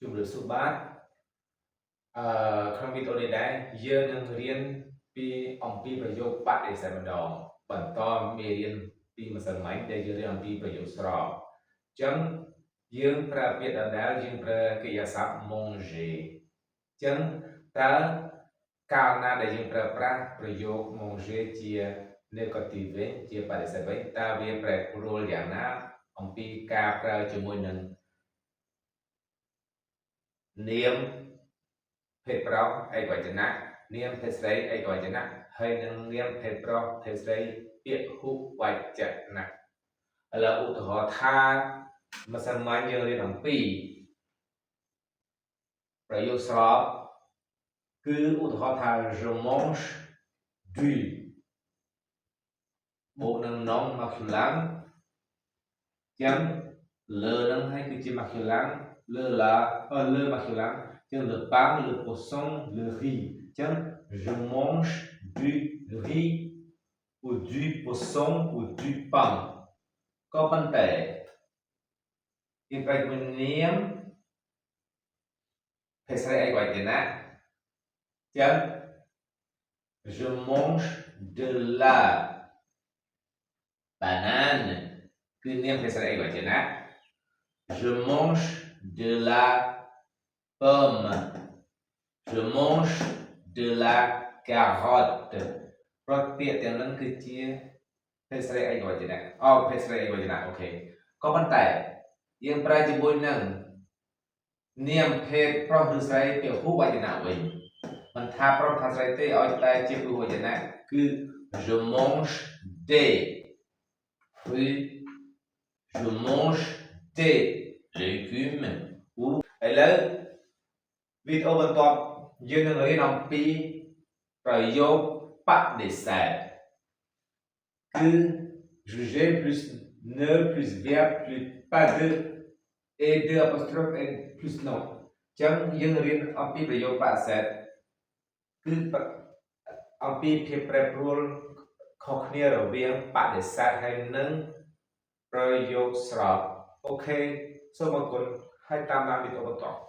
ជំរាបសួរបាទក្នុងវីដេអូនេះដែរយើងនឹងរៀនពីអំពីប្រយោគបដិសេធម្ដងបន្តមេរៀនពីម្សិលមិញដែលយើងរៀនអំពីប្រយោគស្របអញ្ចឹងយើងប្រើពាក្យដដែលយើងប្រើកិរិយាសព្ទ manger អញ្ចឹងតើកាលណាដែលយើងប្រើប្រាស់ប្រយោគ manger ជា negative វិញជាបដិសេធវិញតើវាប្រែប្រួលយ៉ាងណាអំពីការប្រើជាមួយនឹងនាមភេទប្រុសឯកវចនៈនាមភេទស្រីឯកវចនៈហើយនឹងនាមភេទប្រុសភេទស្រីពាក្យហុវចនៈឥឡូវឧទាហរណ៍ថាម្សិលមិញយើងរៀនអំពីប្រយោគស្របគឺឧទាហរណ៍ថា je mange du បូកនឹង nom masculin ចឹងលើនឹងហើយគឺជា masculin លើ masculin ចឹង le pain le poisson le riz ចឹង je mange du riz ou du poisson ou du pain ក៏ប៉ុន្តែយើងប្រើជាមួយនាមភេទស្រីឯកវចនៈចឹង je mange de la banane គឺនាមភេទស្រីឯកវចនៈ je mange de la pomme je mange de la carotte ព្រោះពាក្យទាំងនឹងគឺជាភេទស្រីឯកវចនៈភេទស្រីឯកវចនៈអូខេក៏ប៉ុន្តែយើងប្រើជាមួយនឹងនាមភេទប្រុសឬស្រីពាក្យហុវចនៈវិញមិនថាប្រុសថាស្រីទេឲ្យតែជាហុវចនៈគឺ je mange des fruits je mange des légumes ឥឡូវវីដេអូបន្ទាប់យើងនឹងរៀនអំពីប្រយោគបដិសេធគឺ juger plus ne plus verbe plus pas de et de apostrophe et plus non អញ្ចឹងយើងរៀនអំពីប្រយោគបដិសេធគឺអំពីភាពប្រែប្រួលខុសគ្នារវាងបដិសេធហើយនិងប្រយោគស្របអូខេសូមអរគុណហើយតាមដានវីដេអូបន្ត